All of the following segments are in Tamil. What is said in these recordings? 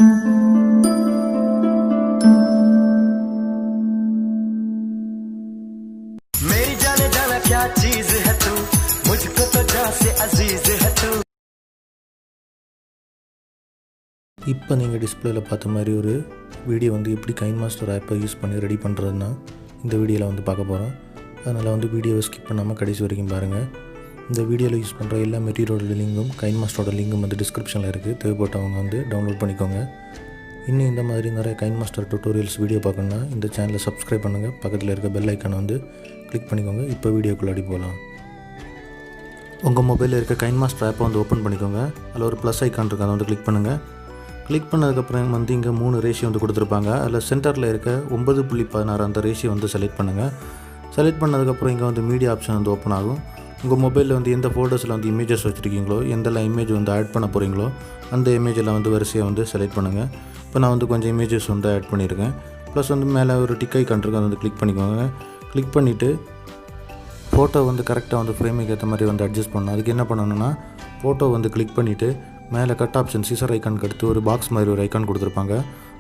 मेरी जाने जाना क्या चीज है तू, मुझको तो जान से अजीज है तू. இப்போ நீங்கள் டிஸ்பிளேயில் பார்த்த மாதிரி ஒரு வீடியோ வந்து எப்படி கைன்மாஸ்டர் ஆப்பை யூஸ் பண்ணி ரெடி பண்ணுறதுன்னா இந்த வீடியோவில் வந்து பார்க்க போகிறோம். அதனால் வந்து வீடியோவை ஸ்கிப் பண்ணாமல் கடைசி வரைக்கும் பாருங்கள். இந்த வீடியோவில் யூஸ் பண்ணுற எல்லா மெட்டீரியலோட லிங்கும் கைன்மாஸ்டரோட லிங்கும் வந்து டிஸ்கிரிப்ஷனில் இருக்குது. தேவைப்பட்டவங்க வந்து டவுன்லோட் பண்ணிக்கோங்க. இன்னும் இந்த மாதிரி நிறைய கைன்மாஸ்டர் டுட்டோரியல்ஸ் வீடியோ பார்க்கணுன்னா இந்த சேனலை சப்ஸ்கிரைப் பண்ணுங்கள். பக்கத்தில் இருக்க பெல் ஐக்கானை வந்து கிளிக் பண்ணிக்கோங்க. இப்போ வீடியோக்குள்ளாடி போகலாம். உங்கள் மொபைலில் இருக்க கைன்மாஸ்டர் ஆப்பை வந்து ஓப்பன் பண்ணிக்கோங்க. அதில் ஒரு ப்ளஸ் ஐக்கான் இருக்குது, அதை வந்து கிளிக் பண்ணுங்கள். கிளிக் பண்ணதுக்கப்புறம் வந்து இங்கே 3 ரேஷியோ வந்து கொடுத்துருப்பாங்க. அதில் சென்டரில் இருக்க 9.16 அந்த ரேஷியோ வந்து செலக்ட் பண்ணுங்கள். செலக்ட் பண்ணதுக்கப்புறம் இங்கே வந்து மீடியா ஆப்ஷன் வந்து ஓப்பன் ஆகும். உங்கள் மொபைலில் வந்து எந்த ஃபோல்டர்ஸில் வந்து இமேஜஸ் வச்சுருக்கீங்களோ, எந்தெல்லாம் இமேஜ் வந்து ஆட் பண்ண போகிறீங்களோ அந்த இமேஜெல்லாம் வந்து வரிசையாக வந்து செலக்ட் பண்ணுங்கள். இப்போ நான் வந்து கொஞ்சம் இமேஜஸ் வந்து ஆட் பண்ணியிருக்கேன். ப்ளஸ் வந்து மேலே ஒரு டிக் ஐக்கான் இருக்குது, அதை வந்து கிளிக் பண்ணிக்கோங்க. கிளிக் பண்ணிவிட்டு ஃபோட்டோ வந்து கரெக்டாக வந்து ஃப்ரேமுக்கு ஏற்ற மாதிரி வந்து அட்ஜஸ்ட் பண்ணணும். அதுக்கு என்ன பண்ணணுன்னா ஃபோட்டோ வந்து கிளிக் பண்ணிவிட்டு மேலே கட் ஆப்ஷன் சீசர் ஐக்கானுக்கு அடுத்து ஒரு பாக்ஸ் மாதிரி ஒரு ஐக்கான் கொடுத்துருப்பாங்க.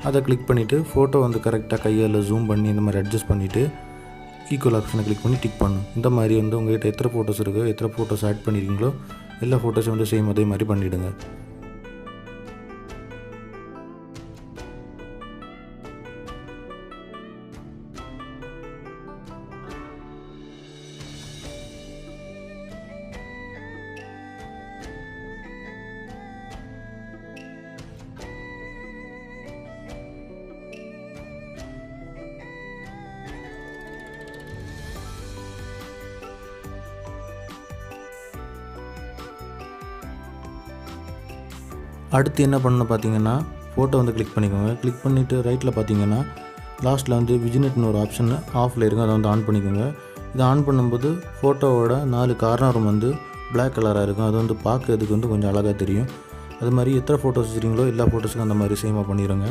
அதை கிளிக் பண்ணிவிட்டு ஃபோட்டோ வந்து கரெக்டாக கையால் ஜூம் பண்ணி இந்த மாதிரி அட்ஜஸ்ட் பண்ணிவிட்டு ஈக்குவல் ஆப்ஷனை கிளிக் பண்ணி டிக் பண்ணணும். இந்த மாதிரி வந்து உங்கள்கிட்ட எத்தனை ஃபோட்டோஸ் இருக்கோ, எத்தனை ஃபோட்டோஸ் ஆட் பண்ணியிருக்கீங்களோ எல்லா ஃபோட்டோஸும் வந்து சேம் அதே மாதிரி பண்ணிவிடுங்க. அடுத்து என்ன பண்ணணும் பார்த்தீங்கன்னா ஃபோட்டோ வந்து கிளிக் பண்ணிக்கோங்க. கிளிக் பண்ணிவிட்டு ரைட்டில் பார்த்தீங்கன்னா லாஸ்ட்டில் வந்து விஜினெட்னு ஒரு ஆப்ஷன் ஆஃபில் இருக்கும், அதை வந்து ஆன் பண்ணிக்கோங்க. இதை ஆன் பண்ணும்போது ஃபோட்டோவோட 4 கார்னரும் வந்து பிளாக் கலராக இருக்கும். அது வந்து பார்க்கறதுக்கு வந்து கொஞ்சம் அழகாக தெரியும். அது மாதிரி எத்தனை ஃபோட்டோஸ் வச்சுருக்கீங்களோ எல்லா ஃபோட்டோஸுக்கும் அந்த மாதிரி சேமாக பண்ணிடுங்க.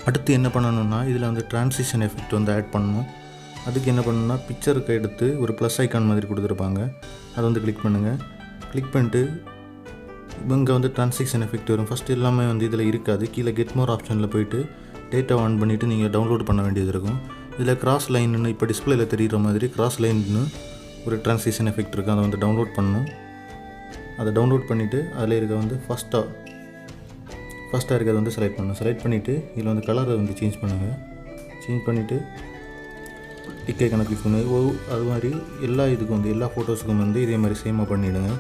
அடுத்து என்ன பண்ணணும்னா இதில் வந்து ட்ரான்சிஷன் எஃபெக்ட் வந்து ஆட் பண்ணணும். அதுக்கு என்ன பண்ணணும்னா பிக்சருக்கு எடுத்து ஒரு ப்ளஸ் ஐக்கான் மாதிரி கொடுத்துருப்பாங்க, அதை வந்து கிளிக் பண்ணுங்கள். கிளிக் பண்ணிட்டு இங்கே வந்து ட்ரான்சிஷன் எஃபெக்ட் வரும். ஃபஸ்ட்டு எல்லாமே வந்து இதில் இருக்காது. கீழே கெட் மோர் ஆப்ஷனில் போய்ட்டு டேட்டா ஆன் பண்ணிவிட்டு நீங்கள் டவுன்லோட் பண்ண வேண்டியது இருக்கும். இதில் கிராஸ் லைன்னு இப்போ டிஸ்பிளேயில் தெரிகிற மாதிரி கிராஸ் லைன்னு ஒரு ட்ரான்சிஷன் எஃபெக்ட் இருக்குது, அதை வந்து டவுன்லோட் பண்ணணும். அதை டவுன்லோட் பண்ணிவிட்டு அதில் இருக்க வந்து ஃபஸ்ட்டாக இருக்கிறத வந்து செலக்ட் பண்ணணும். செலக்ட் பண்ணிவிட்டு இதில் வந்து கலரை வந்து சேஞ்ச் பண்ணுங்கள். சேஞ்ச் பண்ணிவிட்டு டிக் ஐக்கானை கிளிக் பண்ணுங்கள். அது மாதிரி எல்லா இதுக்கும் வந்து எல்லா ஃபோட்டோஸுக்கும் வந்து இதே மாதிரி சேமாக பண்ணிவிடுங்க.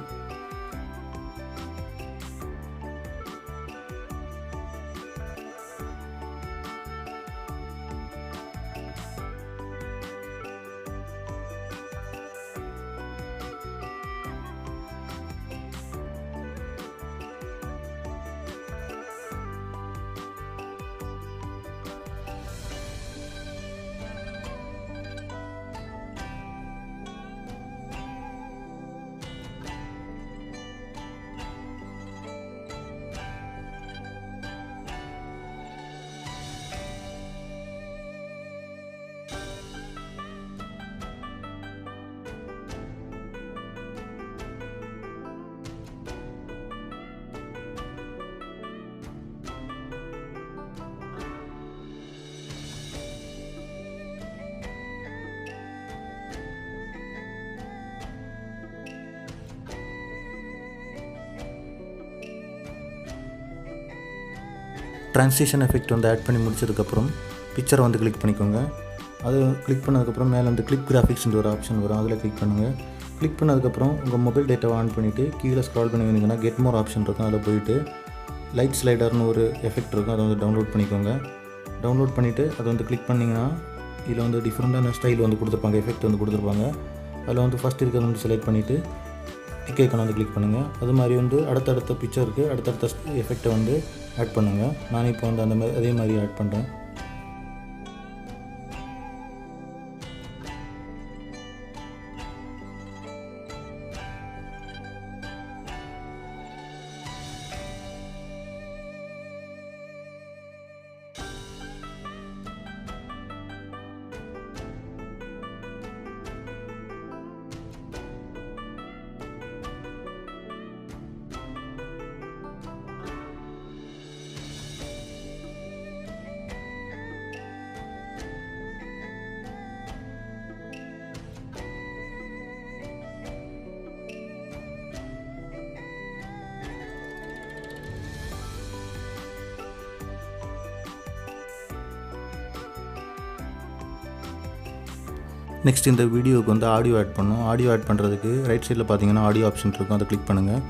ட்ரான்சிஷன் எஃபெக்ட் வந்து ஆட் பண்ணி முடிச்சதுக்கப்புறம் பிக்சரை வந்து கிளிக் பண்ணிக்கோங்க. அது கிளிக் பண்ணதுக்கப்புறம் மேலே வந்து கிளிக் கிராஃபிக்ஸ்ன்ற ஒரு ஆப்ஷன் வரும், அதில் கிளிக் பண்ணுங்கள். கிளிக் பண்ணதுக்கப்புறம் உங்கள் மொபைல் டேட்டாவை ஆன் பண்ணிவிட்டு கீழே ஸ்க்ரால் பண்ணி வந்தீங்கன்னா கெட் மோர் ஆப்ஷன் இருக்கும், அதில் போயிட்டு லைட் ஸ்லைடர்னு ஒரு எஃபெக்ட் இருக்கும், அதை வந்து டவுன்லோட் பண்ணிக்கோங்க. டவுன்லோட் பண்ணிவிட்டு அதை வந்து கிளிக் பண்ணிங்கன்னா இதில் வந்து டிஃப்ரெண்ட்டான ஸ்டைல் வந்து கொடுத்துருப்பாங்க, எஃபெக்ட் வந்து கொடுத்துருப்பாங்க. அதில் வந்து ஃபஸ்ட் இருக்கிறத வந்து செலக்ட் பண்ணிவிட்டு டிக் ஐக்கானை வந்து கிளிக் பண்ணுங்கள். அது மாதிரி வந்து அடுத்தடுத்த பிக்சருக்கு அடுத்தடுத்த எஃபெக்டை வந்து ஆட் பண்ணுங்கள். நான் இப்போ வந்து அந்த மாதிரி அதே மாதிரி ஆட் பண்ணுறேன். நெக்ஸ்ட் இந்த வீடியோவுக்கு வந்து ஆடியோ ஆட் பண்ணணும். ஆடியோ ஆட் பண்ணுறதுக்கு ரைட் சைடில் பார்த்தீங்கன்னா ஆடியோ ஆப்ஷன் இருக்கும், அதை கிளிக் பண்ணுங்கள்.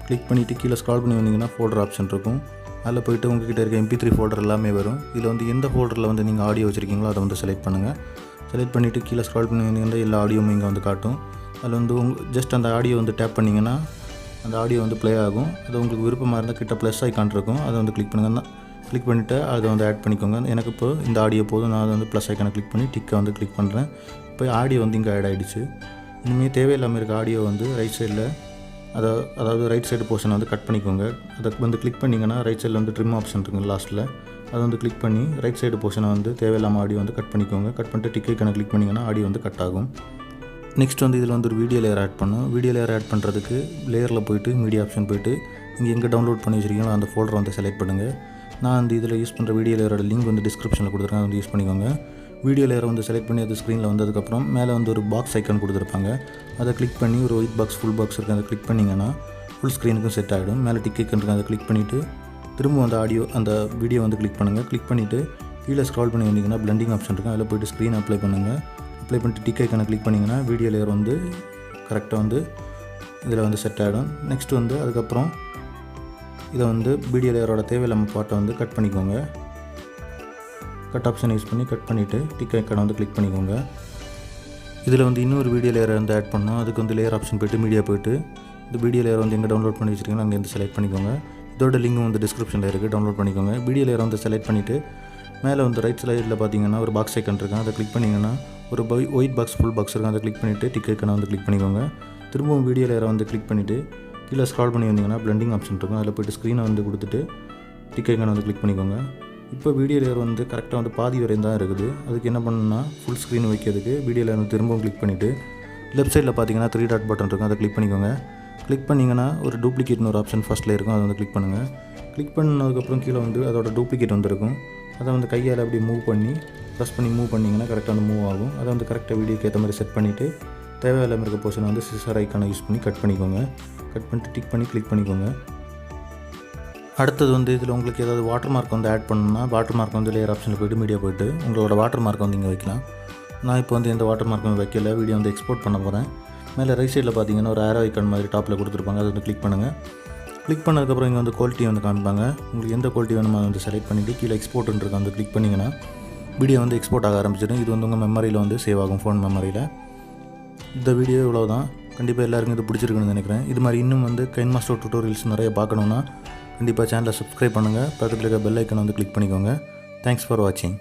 கிளிக் பண்ணிவிட்டு கீழே ஸ்க்ரால் பண்ணி வந்தீங்கன்னா ஃபோல்டர் ஆப்ஷன் இருக்கும். அதில் போய்ட்டு உங்கள்கிட்ட இருக்க MP3 ஃபோல்டர் எல்லாமே வரும். இதில் வந்து எந்த ஃபோல்டரில் வந்து நீங்கள் ஆடியோ வச்சுருக்கீங்களோ அதை வந்து செலக்ட் பண்ணுங்கள். செலக்ட் பண்ணிவிட்டு கீழே ஸ்க்ரால் பண்ணி வந்தீங்கன்னா எல்லா ஆடியோவும் இங்கே வந்து காட்டும். அதில் வந்து ஜஸ்ட் அந்த ஆடியோ வந்து டேப் பண்ணிங்கன்னா அந்த ஆடியோ வந்து ப்ளே ஆகும். அது உங்களுக்கு விருப்பமாக இருந்தால் கிட்ட ப்ளஸ் ஐக்கான் இருக்கும், அதை வந்து கிளிக் பண்ணுங்கள். கிளிக் பண்ணிவிட்டு அதை வந்து ஆட் பண்ணிக்கோங்க. எனக்கு இப்போ இந்த ஆடியோ போதும், நான் அதை வந்து ப்ளஸ் ஐக்கானை கிளிக் பண்ணி டிக்கை வந்து கிளிக் பண்ணுறேன். இப்போ ஆடியோ வந்து இங்கே ஆட் ஆகிடுச்சு. இனிமேல் தேவையில்லாமல் இருக்க ஆடியோ வந்து ரைட் சைடில் அதாவது ரைட் சைடு போர்ஷனை வந்து கட் பண்ணிக்கோங்க. அதை வந்து கிளிக் பண்ணிங்கன்னா ரைட் சைடில் வந்து ட்ரிம் ஆப்ஷன் இருக்குங்க லாஸ்ட்டில், அதை வந்து கிளிக் பண்ணி ரைட் சைடு போர்ஷனை வந்து தேவையில்லாமல் ஆடியோ வந்து கட் பண்ணிக்கோங்க. கட் பண்ணிட்டு டிக் ஐக்கானை கிளிக் பண்ணிங்கன்னா ஆடியோ வந்து கட் ஆகும். நெக்ஸ்ட் வந்து இதில் வந்து ஒரு வீடியோ லேயர் ஆட் பண்ணணும். வீடியோ லேயர் ஆட் பண்ணுறதுக்கு லேயரில் போய்ட்டு மீடியா ஆப்ஷன் போய்ட்டு இங்கே எங்கே டவுன்லோட் பண்ணி வச்சுருக்கீங்களோ அந்த ஃபோல்டரை வந்து செலக்ட் பண்ணுங்கள். நான் வந்து இதில் யூஸ் பண்ணுற வீடியோ லேயரோட லிங்க் வந்து டிஸ்கிரிப்ஷனில் கொடுத்துருக்கேன், அதை வந்து யூஸ் பண்ணிக்கோங்க. வீடியோ லேயரை வந்து செலக்ட் பண்ணி அது ஸ்க்ரீனில் வந்ததுக்கப்புறம் மேலே வந்து ஒரு பாக்ஸ் ஐக்கான் கொடுத்துருப்பாங்க, அதை கிளிக் பண்ணி ஒரு ஒயிட் பாக்ஸ் ஃபுல் பாக்ஸ் இருக்குது, அதை கிளிக் பண்ணிங்கன்னா ஃபுல் ஸ்க்ரீனுக்கும் செட் ஆகிடும். மேலே டிக் ஐக்கான் இருக்குது, அதை கிளிக் பண்ணிவிட்டு திரும்ப அந்த வீடியோ வந்து கிளிக் பண்ணுங்கள். கிளிக் பண்ணிவிட்டு கீழே ஸ்க்ரால் பண்ணி வந்தீங்கன்னா பிளெண்டிங் ஆப்ஷன் இருக்கும், அதில் போய்ட்டு ஸ்க்ரீன் அப்ளை பண்ணுங்கள். அப்ளை பண்ணிட்டு டிக் ஐக்கானை கிளிக் பண்ணிங்கன்னா வீடியோ லேயர் வந்து கரெக்டாக வந்து இதில் வந்து செட் ஆகிடும். நெக்ஸ்ட் வந்து அதுக்கப்புறம் இதை வந்து வீடியோ லேயரோட தேவையில்லாமல் பாட்டை வந்து கட் பண்ணிக்கோங்க. கட் ஆப்ஷன் யூஸ் பண்ணி கட் பண்ணிவிட்டு டிக் ஐக்கானை வந்து கிளிக் பண்ணிக்கோங்க. இதில் வந்து இன்னொரு வீடியோ லேயரை வந்து ஆட் பண்ணோம். அதுக்கு வந்து லேயர் ஆப்ஷன் போய்ட்டு மீடியா போய்ட்டு இந்த வீடியோ லேயர் வந்து எங்கே டவுன்லோட் பண்ணி வச்சுருக்கீங்களோ அங்கேருந்து செலக்ட் பண்ணிக்கோங்க. இதோட லிங்க் வந்து டிஸ்கிரிப்ஷனில் இருக்குது, டவுன்லோட் பண்ணிக்கோங்க. வீடியோ லேயரை வந்து செலக்ட் பண்ணிவிட்டு மேலே வந்து ரைட் சைடில் பார்த்தீங்கன்னா ஒரு பாக்ஸ் ஐக்கான் இருக்கும், அதை கிளிக் பண்ணிங்கன்னா ஒரு ஒயிட் பாக்ஸ் ஃபுல் பாக்ஸ் இருக்கும், அதை கிளிக் பண்ணிவிட்டு டிக் ஐக்கானை வந்து கிளிக் பண்ணிக்கோங்க. திரும்பவும் வீடியோ லேயரை வந்து கிளிக் பண்ணிவிட்டு கீழே ஸ்க்ரால் பண்ணி வந்தீங்கன்னா பிளெண்டிங் ஆப்ஷன் இருக்கும், அதில் போய்ட்டு ஸ்க்ரீனை வந்து கொடுத்துட்டு டிக் ஐக்கானை வந்து கிளிக் பண்ணிக்கோங்க. இப்போ வீடியோ லேயர் வந்து கரெக்டாக வந்து பாதி வரையும் தான் இருக்குது. அதுக்கு என்ன பண்ணணும்னா ஃபுல் ஸ்க்ரீன் வைக்கிறதுக்கு வீடியோ லேயர் வந்து திரும்பவும் கிளிக் பண்ணிவிட்டு லெஃப்ட் சைடில் பார்த்தீங்கன்னா 3 டாட் பட்டன் இருக்கும், அதை கிளிக் பண்ணிக்கோங்க. கிளிக் பண்ணிங்கன்னா ஒரு டூப்ளிகேட்னு ஒரு ஆப்ஷன் ஃபஸ்ட்டில் இருக்கும், அதை வந்து கிளிக் பண்ணுங்கள். கிளிக் பண்ணதுக்கப்புறம் கீழே வந்து அதோட டூப்ளிகேட் வந்துருக்கும், அதை வந்து கையால் அப்படி ப்ரெஸ் பண்ணி மூவ் பண்ணிங்கன்னா கரெக்டாக வந்து மூவ் ஆகும். அதை வந்து கரெக்டாக வீடியோக்கு ஏற்ற மாதிரி செட் பண்ணிவிட்டு தேவையில்லாமல் இருக்க போர்ஷனை வந்து சிசர் ஐக்கானை யூஸ் பண்ணி கட் பண்ணிக்கோங்க. கட் பண்ணிட்டு டிக் பண்ணி கிளிக் பண்ணிக்கோங்க. அடுத்தது வந்து இதில் உங்களுக்கு ஏதாவது வாட்டர் மார்க் வந்து ஆட் பண்ணணும்னா வாட்டர் மார்க் வந்து லேயர் ஆப்ஷனில் போய்ட்டு மீடியா போய்ட்டு உங்களோட வாட்டர் மார்க் வந்து இங்கே வைக்கலாம். நான் இப்போ வந்து எந்த வாட்டர் மார்க்கும் வைக்கல, வீடியோ வந்து எக்ஸ்போர்ட் பண்ண போகிறேன். மேலே ரைட் சைடில் பார்த்தீங்கன்னா ஒரு ஏரோ ஐக்கான் மாதிரி டாப்பில் கொடுத்துருப்பாங்க, அதை வந்து கிளிக் பண்ணுங்கள். கிளிக் பண்ணதுக்கப்புறம் இங்கே வந்து குவாலிட்டி வந்து காமிப்பாங்க. உங்களுக்கு எந்த குவாலிட்டி வேணுமோ அதை வந்து செலக்ட் பண்ணிவிட்டு கீழே எக்ஸ்போர்ட்ன்றது வந்து கிளிக் பண்ணிங்கன்னா வீடியோ வந்து எக்ஸ்போர்ட் ஆக ஆரம்பிச்சிடும். இது வந்து உங்கள் மெமரியில் வந்து சேவ் ஆகும், ஃபோன் மெமரியில். இந்த வீடியோ இவ்வளோ தான். கண்டிப்பாக எல்லாருக்கும் இது பிடிச்சிருக்குன்னு நினைக்கிறேன். இது மாதிரி இன்னும் வந்து கைன்மாஸ்டர் டுட்டோரியல்ஸ் நிறைய பார்க்கணுன்னா கண்டிப்பாக சேனலை சப்ஸ்கிரைப் பண்ணுங்கள். பக்கத்தில் இருக்க பெல் ஐக்கனை வந்து கிளிக் பண்ணிக்கோங்க. தேங்க்ஸ் ஃபார் வாட்சிங்.